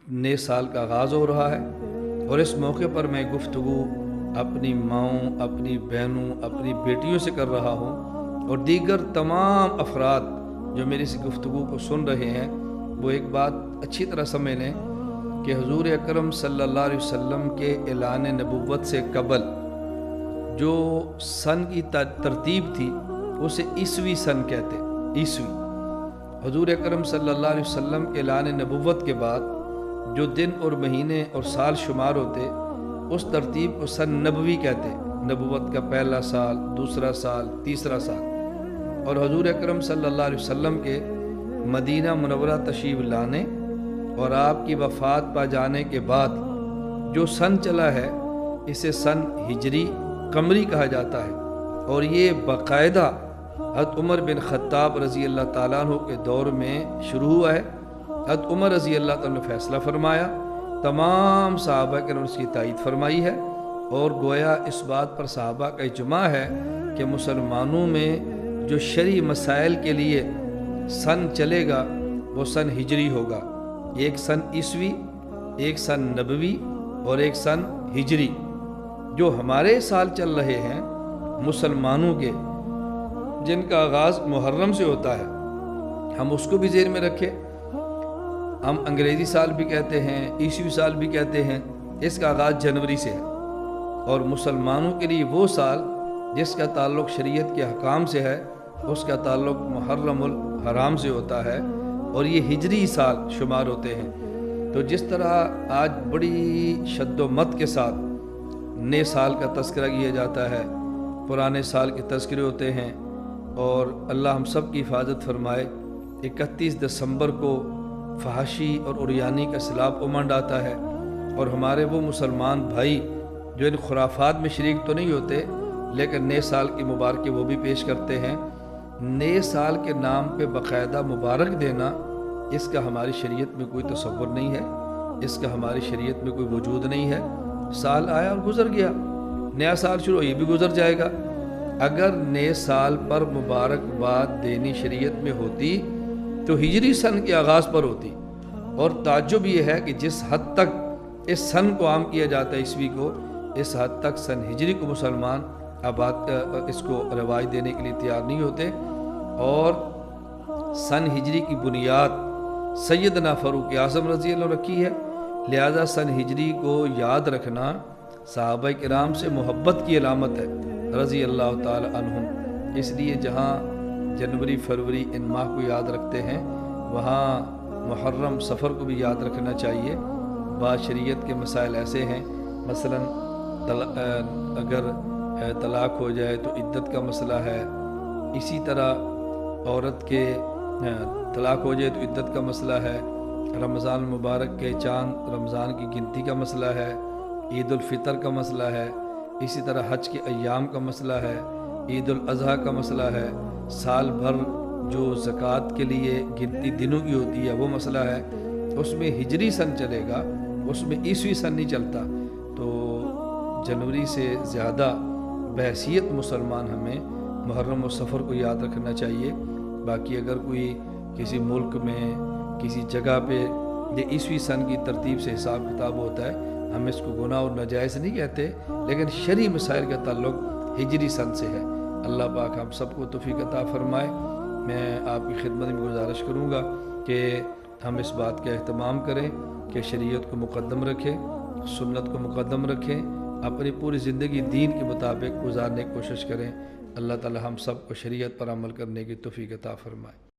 نئے سال کا آغاز ہو رہا ہے، اور اس موقع پر میں گفتگو اپنی ماؤں، اپنی بہنوں، اپنی بیٹیوں سے کر رہا ہوں، اور دیگر تمام افراد جو میری اس گفتگو کو سن رہے ہیں وہ ایک بات اچھی طرح سمجھ لیں کہ حضور اکرم صلی اللہ علیہ وسلم کے اعلان نبوت سے قبل جو سن کی ترتیب تھی اسے عیسوی سن کہتے، عیسوی۔ حضور اکرم صلی اللہ علیہ وسلم کے اعلان نبوت کے بعد جو دن اور مہینے اور سال شمار ہوتے اس ترتیب کو سن نبوی کہتے، نبوت کا پہلا سال، دوسرا سال، تیسرا سال۔ اور حضور اکرم صلی اللہ علیہ وسلم کے مدینہ منورہ تشریف لانے اور آپ کی وفات پا جانے کے بعد جو سن چلا ہے اسے سن ہجری قمری کہا جاتا ہے، اور یہ باقاعدہ حضرت عمر بن خطاب رضی اللہ تعالیٰ عنہ کے دور میں شروع ہوا ہے۔ حضرت عمر رضی اللہ تعالیٰ نے فیصلہ فرمایا، تمام صحابہ کے نے اس کی تائید فرمائی ہے، اور گویا اس بات پر صحابہ کا اجماع ہے کہ مسلمانوں میں جو شرعی مسائل کے لیے سن چلے گا وہ سن ہجری ہوگا، ایک سن عیسوی، ایک سن نبوی اور ایک سن ہجری۔ جو ہمارے سال چل رہے ہیں مسلمانوں کے، جن کا آغاز محرم سے ہوتا ہے، ہم اس کو بھی ذہن میں رکھیں۔ ہم انگریزی سال بھی کہتے ہیں، عیسوی سال بھی کہتے ہیں، اس کا آغاز جنوری سے ہے، اور مسلمانوں کے لیے وہ سال جس کا تعلق شریعت کے حکام سے ہے اس کا تعلق محرم الحرام سے ہوتا ہے، اور یہ ہجری سال شمار ہوتے ہیں۔ تو جس طرح آج بڑی شد و مت کے ساتھ نئے سال کا تذکرہ کیا جاتا ہے، پرانے سال کے تذکرے ہوتے ہیں، اور اللہ ہم سب کی حفاظت فرمائے، 31 دسمبر کو فحاشی اور عریانی کا سیلاب امنڈ آتا ہے، اور ہمارے وہ مسلمان بھائی جو ان خرافات میں شریک تو نہیں ہوتے لیکن نئے سال کی مبارکیں وہ بھی پیش کرتے ہیں۔ نئے سال کے نام پہ باقاعدہ مبارک دینا، اس کا ہماری شریعت میں کوئی تصور نہیں ہے، اس کا ہماری شریعت میں کوئی وجود نہیں ہے۔ سال آیا اور گزر گیا، نیا سال شروع، یہ بھی گزر جائے گا۔ اگر نئے سال پر مبارکباد دینی شریعت میں ہوتی تو ہجری سن کے آغاز پر ہوتی، اور تعجب یہ ہے کہ جس حد تک اس سن کو عام کیا جاتا ہے عیسوی کو، اس حد تک سن ہجری کو مسلمان اس کو رواج دینے کے لیے تیار نہیں ہوتے۔ اور سن ہجری کی بنیاد سیدنا فاروق اعظم رضی اللہ عنہ رکھی ہے، لہذا سن ہجری کو یاد رکھنا صحابہ کرام سے محبت کی علامت ہے رضی اللہ تعالی عنہم۔ اس لیے جہاں جنوری، فروری ان ماہ کو یاد رکھتے ہیں، وہاں محرم، سفر کو بھی یاد رکھنا چاہیے۔ بعض شریعت کے مسائل ایسے ہیں، مثلا اگر طلاق ہو جائے تو عدت کا مسئلہ ہے، اسی طرح عورت کے طلاق ہو جائے تو عدت کا مسئلہ ہے، رمضان المبارک کے چاند رمضان کی گنتی کا مسئلہ ہے، عید الفطر کا مسئلہ ہے، اسی طرح حج کے ایام کا مسئلہ ہے، عید الاضحیٰ کا مسئلہ ہے، سال بھر جو زکوٰۃ کے لیے گنتی دنوں کی ہوتی ہے وہ مسئلہ ہے۔ اس میں ہجری سن چلے گا، اس میں عیسوی سن نہیں چلتا، تو جنوری سے زیادہ بحیثیت مسلمان ہمیں محرم و سفر کو یاد رکھنا چاہیے۔ باقی اگر کوئی کسی ملک میں کسی جگہ پہ یہ عیسوی سن کی ترتیب سے حساب کتاب ہوتا ہے، ہم اس کو گناہ اور ناجائز نہیں کہتے، لیکن شرعی مسائل کا تعلق ہجری سن سے ہے۔ اللہ پاک ہم سب کو توفیق عطا فرمائے۔ میں آپ کی خدمت میں گزارش کروں گا کہ ہم اس بات کا اہتمام کریں کہ شریعت کو مقدم رکھیں، سنت کو مقدم رکھیں، اپنی پوری زندگی دین کے مطابق گزارنے کی کوشش کریں۔ اللہ تعالی ہم سب کو شریعت پر عمل کرنے کی توفیق عطا فرمائے۔